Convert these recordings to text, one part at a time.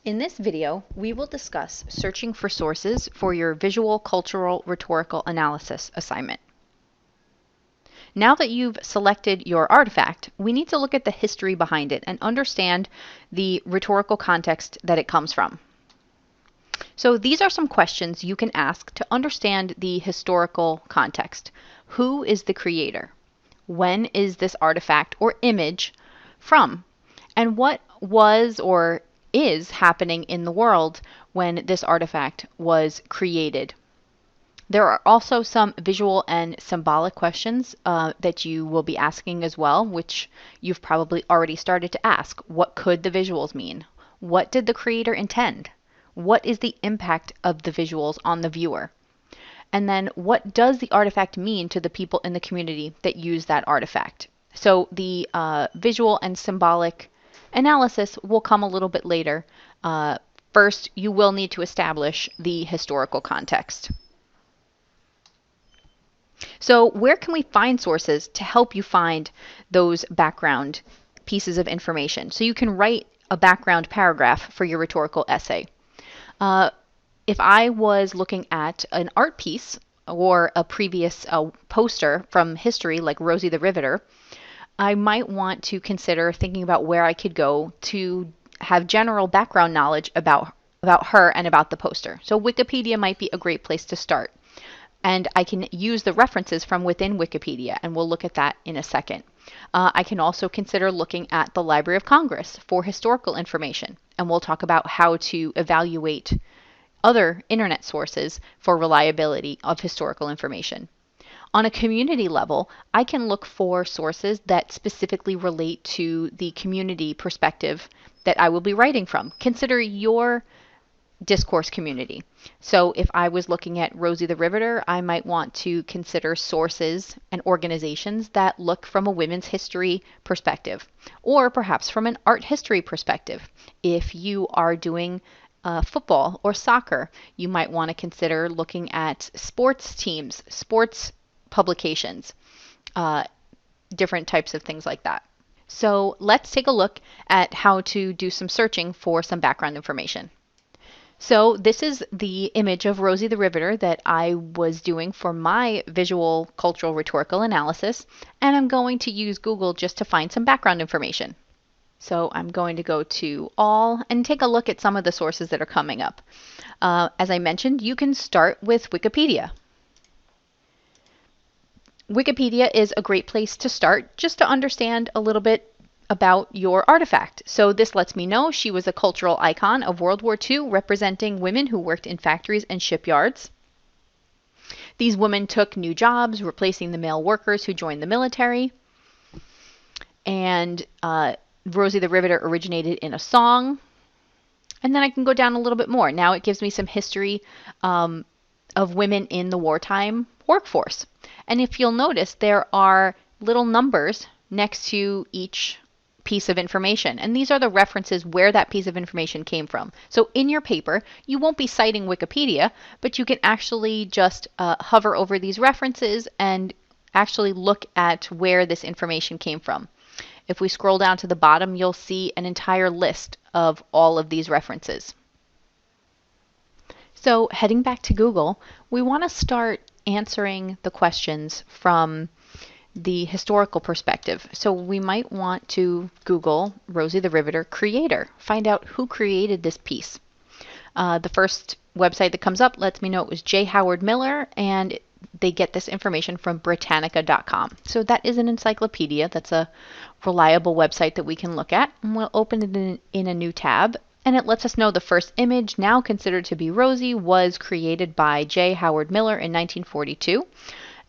In this video, we will discuss searching for sources for your visual, cultural, rhetorical analysis assignment. Now that you've selected your artifact, we need to look at the history behind it and understand the rhetorical context that it comes from. So these are some questions you can ask to understand the historical context. Who is the creator? When is this artifact or image from? And what was or is happening in the world when this artifact was created? There are also some visual and symbolic questions that you will be asking as well, which you've probably already started to ask. What could the visuals mean? What did the creator intend? What is the impact of the visuals on the viewer? And then what does the artifact mean to the people in the community that use that artifact? So the visual and symbolic analysis will come a little bit later. First, you will need to establish the historical context. So where can we find sources to help you find those background pieces of information? So you can write a background paragraph for your rhetorical essay. If I was looking at an art piece or a previous poster from history like Rosie the Riveter, I might want to consider thinking about where I could go to have general background knowledge about her and about the poster. So Wikipedia might be a great place to start. And I can use the references from within Wikipedia, and we'll look at that in a second. I can also consider looking at the Library of Congress for historical information, and we'll talk about how to evaluate other internet sources for reliability of historical information. On a community level, I can look for sources that specifically relate to the community perspective that I will be writing from. Consider your discourse community. So if I was looking at Rosie the Riveter, I might want to consider sources and organizations that look from a women's history perspective, or perhaps from an art history perspective. If you are doing football or soccer, you might want to consider looking at sports teams, sports publications, different types of things like that. So let's take a look at how to do some searching for some background information. So this is the image of Rosie the Riveter that I was doing for my visual cultural rhetorical analysis, and I'm going to use Google just to find some background information. So I'm going to go to all and take a look at some of the sources that are coming up. As I mentioned, you can start with Wikipedia. Wikipedia is a great place to start just to understand a little bit about your artifact. So this lets me know she was a cultural icon of World War II, representing women who worked in factories and shipyards. These women took new jobs, replacing the male workers who joined the military. And Rosie the Riveter originated in a song. And then I can go down a little bit more. Now it gives me some history of women in the wartime workforce. And if you'll notice, there are little numbers next to each piece of information. And these are the references where that piece of information came from. So in your paper, you won't be citing Wikipedia, but you can actually just hover over these references and actually look at where this information came from. If we scroll down to the bottom, you'll see an entire list of all of these references. So heading back to Google, we want to start answering the questions from the historical perspective. So we might want to Google Rosie the Riveter creator, find out who created this piece. The first website that comes up lets me know it was J. Howard Miller, and they get this information from Britannica.com. So that is an encyclopedia. That's a reliable website that we can look at. And we'll open it in a new tab, and it lets us know the first image, now considered to be Rosie, was created by J. Howard Miller in 1942.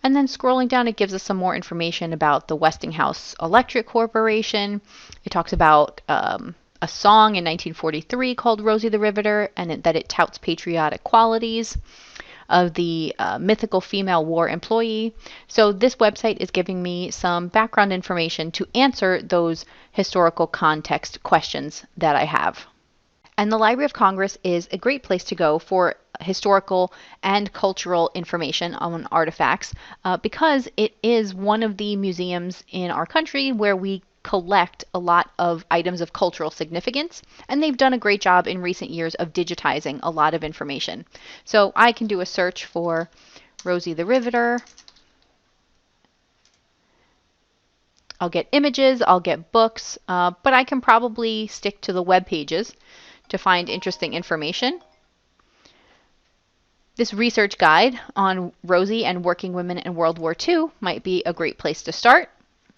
And then scrolling down, it gives us some more information about the Westinghouse Electric Corporation. It talks about a song in 1943 called Rosie the Riveter, and that it touts patriotic qualities of the mythical female war employee. So this website is giving me some background information to answer those historical context questions that I have. And the Library of Congress is a great place to go for historical and cultural information on artifacts because it is one of the museums in our country where we collect a lot of items of cultural significance, and they've done a great job in recent years of digitizing a lot of information. So I can do a search for Rosie the Riveter. I'll get images, I'll get books, but I can probably stick to the web pages to find interesting information. This research guide on Rosie and working women in World War II might be a great place to start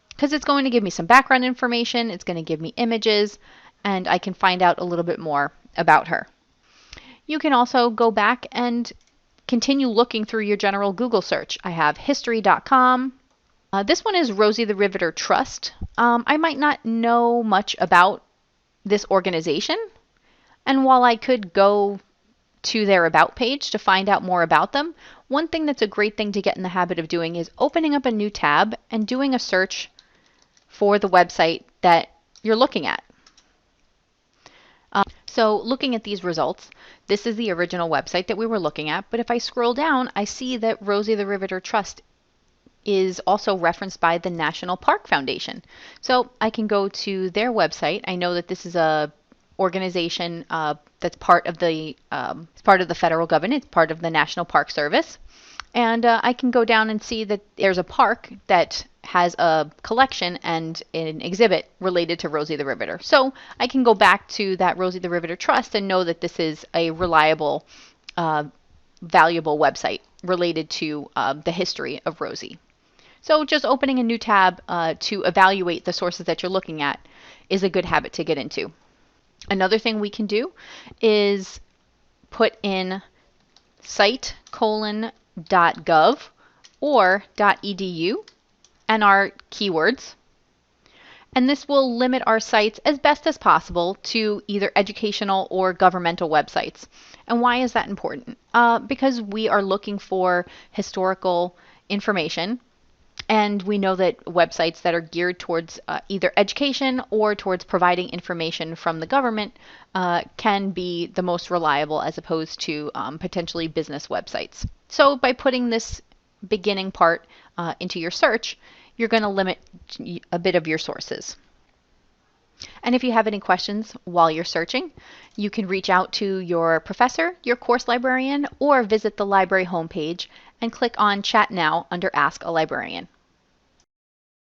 because it's going to give me some background information, it's going to give me images, and I can find out a little bit more about her. You can also go back and continue looking through your general Google search. I have history.com. This one is Rosie the Riveter Trust. I might not know much about this organization, and while I could go to their About page to find out more about them, one thing that's a great thing to get in the habit of doing is opening up a new tab and doing a search for the website that you're looking at. So looking at these results, this is the original website that we were looking at, but if I scroll down, I see that Rosie the Riveter Trust is also referenced by the National Park Foundation. So I can go to their website. I know that this is a organization that's part of the federal government. It's part of the National Park Service. And I can go down and see that there's a park that has a collection and an exhibit related to Rosie the Riveter. So I can go back to that Rosie the Riveter Trust and know that this is a reliable, valuable website related to the history of Rosie. So just opening a new tab to evaluate the sources that you're looking at is a good habit to get into. Another thing we can do is put in cite:/.gov or .edu and our keywords. And this will limit our sites as best as possible to either educational or governmental websites. And why is that important? Because we are looking for historical information. And we know that websites that are geared towards either education or towards providing information from the government can be the most reliable as opposed to potentially business websites. So by putting this beginning part into your search, you're going to limit a bit of your sources. And if you have any questions while you're searching, you can reach out to your professor, your course librarian, or visit the library homepage and click on Chat Now under Ask a Librarian.